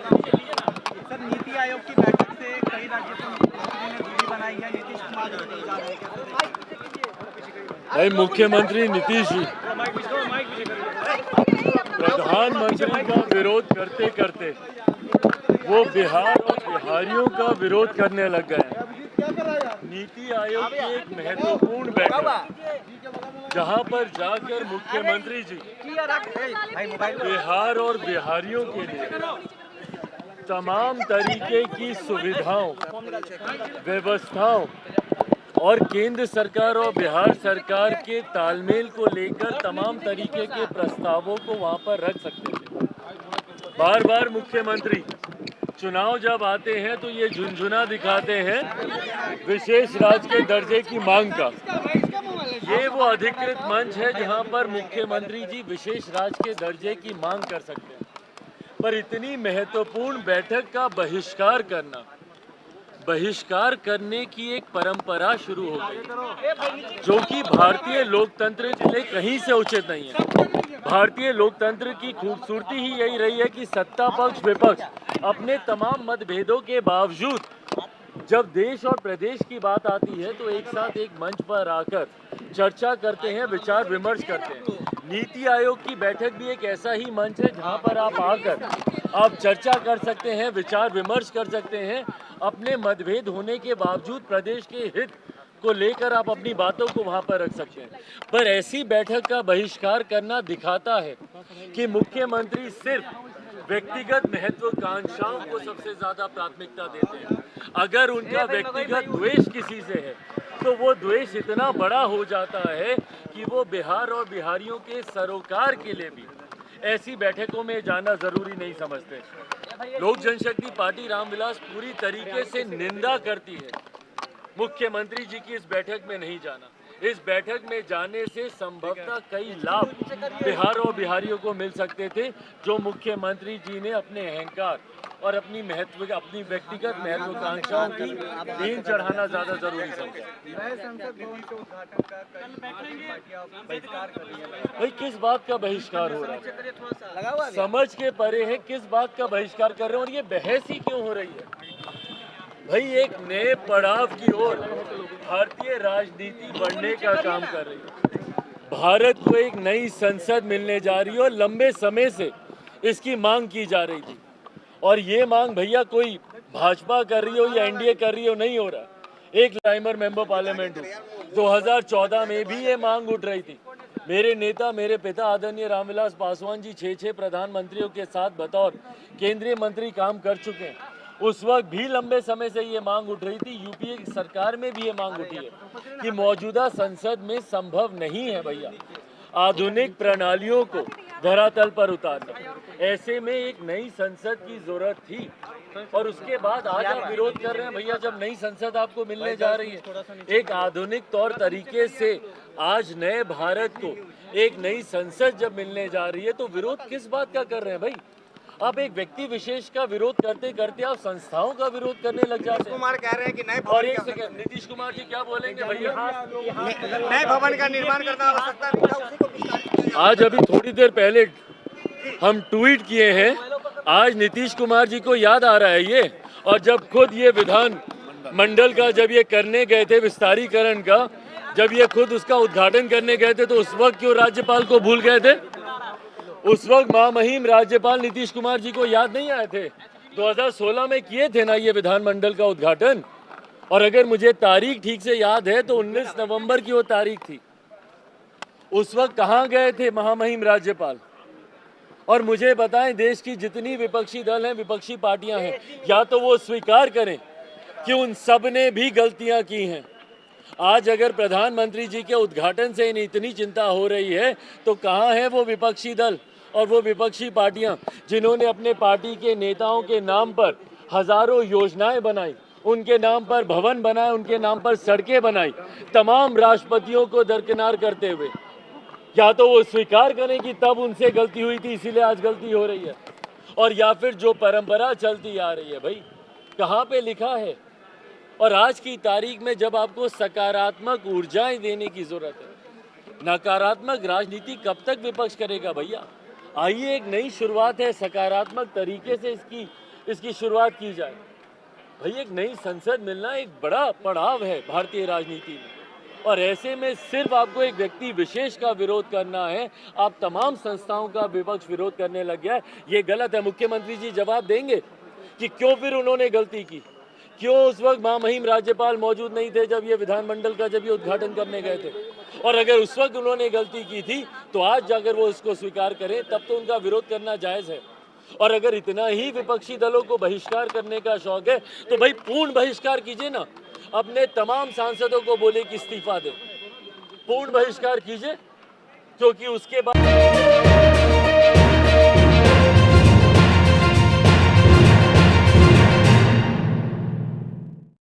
Sir, NITI Aayog की बैठक से कई राज्यों से मुख्यमंत्री ने दूरी बनाई है, नीतीश कुमार जी नहीं जा रहे हैं। भाई मुख्यमंत्री नीतीश जी प्रधानमंत्री का विरोध करते करते वो बिहार और बिहारियों का विरोध करने लग गए हैं। नीति आयोग की एक महत्वपूर्ण बैठक जहां पर जाकर मुख्यमंत्री जी बिहार और बिहारियों के लिए तमाम तरीके की सुविधाओं, व्यवस्थाओं और केंद्र सरकार और बिहार सरकार के तालमेल को लेकर तमाम तरीके के प्रस्तावों को वहां पर रख सकते थे। बार बार मुख्यमंत्री चुनाव जब आते हैं तो ये झुनझुना दिखाते हैं विशेष राज्य के दर्जे की मांग का। ये वो अधिकृत मंच है जहां पर मुख्यमंत्री जी विशेष राज्य के दर्जे की मांग कर सकते हैं, पर इतनी महत्वपूर्ण बैठक का बहिष्कार करने की एक परंपरा शुरू हो गई, जो कि भारतीय लोकतंत्र के लिए कहीं से उचित नहीं है। भारतीय लोकतंत्र की खूबसूरती ही यही रही है कि सत्ता पक्ष विपक्ष अपने तमाम मतभेदों के बावजूद जब देश और प्रदेश की बात आती है तो एक साथ एक मंच पर आकर चर्चा करते हैं, विचार विमर्श करते हैं। नीति आयोग की बैठक भी एक ऐसा ही मंच है जहां पर आप आकर आप चर्चा कर सकते हैं, विचार विमर्श कर सकते हैं। अपने मतभेद होने के बावजूद प्रदेश के हित को लेकर आप अपनी बातों को वहां पर रख सकते हैं, पर ऐसी बैठक का बहिष्कार करना दिखाता है कि मुख्यमंत्री सिर्फ व्यक्तिगत महत्वाकांक्षाओं को सबसे ज्यादा प्राथमिकता देते हैं। अगर उनका व्यक्तिगत द्वेष किसी से है तो वो द्वेष इतना बड़ा हो जाता है कि वो बिहार और बिहारियों के सरोकार के लिए भी ऐसी बैठकों में जाना जरूरी नहीं समझते। लोक जनशक्ति पार्टी रामविलास पूरी तरीके से निंदा करती है मुख्यमंत्री जी की इस बैठक में नहीं जाना। इस बैठक में जाने से संभवतः कई लाभ बिहार और बिहारियों को मिल सकते थे, जो मुख्यमंत्री जी ने अपने अहंकार और अपनी व्यक्तिगत महत्वाकांक्षाओं की दीन चढ़ाना ज्यादा जरूरी समझा। भाई किस बात का बहिष्कार हो रहा है, समझ के परे है किस बात का बहिष्कार कर रहे हैं, और ये बहस ही क्यों हो रही है। भाई एक नए पड़ाव की ओर भारतीय राजनीति बढ़ने का काम कर रही है। भारत को एक नई संसद मिलने जा रही है और लंबे समय से इसकी मांग की जा रही थी, और ये मांग भैया कोई भाजपा कर रही हो या एनडीए कर रही हो नहीं हो रहा। एक लाइमर मेंबर पार्लियामेंट हूँ, 2014 में भी ये मांग उठ रही थी। मेरे नेता, मेरे पिता आदरणीय रामविलास पासवान जी 6 प्रधानमंत्रियों के साथ बतौर केंद्रीय मंत्री काम कर चुके हैं। उस वक्त भी लंबे समय से ये मांग उठ रही थी। यूपीए की सरकार में भी ये मांग उठी है कि मौजूदा संसद में संभव नहीं है भैया आधुनिक प्रणालियों को धरातल पर उतारना। ऐसे में एक नई संसद की जरूरत थी, और उसके बाद आज आप विरोध कर रहे हैं भैया जब नई संसद आपको मिलने जा रही है। एक आधुनिक तौर तरीके से आज नए भारत को एक नई संसद जब मिलने जा रही है तो विरोध किस बात का कर रहे हैं भाई। आप एक व्यक्ति विशेष का विरोध करते करते आप संस्थाओं का विरोध करने लग जाते हैं। कुमार कह रहे हैं कि नए और एक सेकंड, नीतीश कुमार जी क्या बोलेंगे भैया। नए भवन का निर्माण करना आवश्यकता नहीं था, उसी को विस्तारित किया। आज अभी थोड़ी देर पहले हम ट्वीट किए हैं, आज नीतीश कुमार जी को याद आ रहा है ये, और जब खुद ये विधान मंडल का जब ये करने गए थे विस्तारीकरण का, जब ये खुद उसका उद्घाटन करने गए थे तो उस वक्त क्यों राज्यपाल को भूल गए थे। उस वक्त महामहिम राज्यपाल नीतीश कुमार जी को याद नहीं आए थे। 2016 में किए थे ना ये विधानमंडल का उद्घाटन, और अगर मुझे तारीख ठीक से याद है तो 19 नवंबर की वो तारीख थी। उस वक्त कहाँ गए थे महामहिम राज्यपाल। और मुझे बताएं, देश की जितनी विपक्षी दल हैं, विपक्षी पार्टियां हैं, या तो वो स्वीकार करें कि उन सब ने भी गलतियां की हैं। आज अगर प्रधानमंत्री जी के उद्घाटन से इतनी चिंता हो रही है तो कहाँ है वो विपक्षी दल और वो विपक्षी पार्टियां जिन्होंने अपने पार्टी के नेताओं के नाम पर हजारों योजनाएं बनाई, उनके नाम पर भवन बनाए, उनके नाम पर सड़कें बनाई, तमाम राष्ट्रपतियों को दरकिनार करते हुए। या तो वो स्वीकार करें कि तब उनसे गलती हुई थी इसीलिए आज गलती हो रही है, और या फिर जो परंपरा चलती आ रही है भाई कहाँ पे लिखा है। और आज की तारीख में जब आपको सकारात्मक ऊर्जाएं देने की जरूरत है, नकारात्मक राजनीति कब तक विपक्ष करेगा भैया। आइए एक नई शुरुआत है, सकारात्मक तरीके से इसकी शुरुआत की जाए। भाई एक नई संसद मिलना एक बड़ा पड़ाव है भारतीय राजनीति में, और ऐसे में सिर्फ आपको एक व्यक्ति विशेष का विरोध करना है, आप तमाम संस्थाओं का विपक्ष विरोध करने लग गया है, ये गलत है। मुख्यमंत्री जी जवाब देंगे कि क्यों फिर उन्होंने गलती की, क्यों उस वक्त महामहिम राज्यपाल मौजूद नहीं थे जब ये विधानमंडल का जब ये उद्घाटन करने गए थे, और अगर उस वक्त उन्होंने गलती की थी तो आज जाकर वो इसको स्वीकार करें, तब तो उनका विरोध करना जायज़ है। और अगर इतना ही विपक्षी दलों को बहिष्कार करने का शौक है तो भाई पूर्ण बहिष्कार कीजिए ना, अपने तमाम सांसदों को बोले कि इस्तीफा दें, पूर्ण बहिष्कार कीजिए, क्योंकि उसके बाद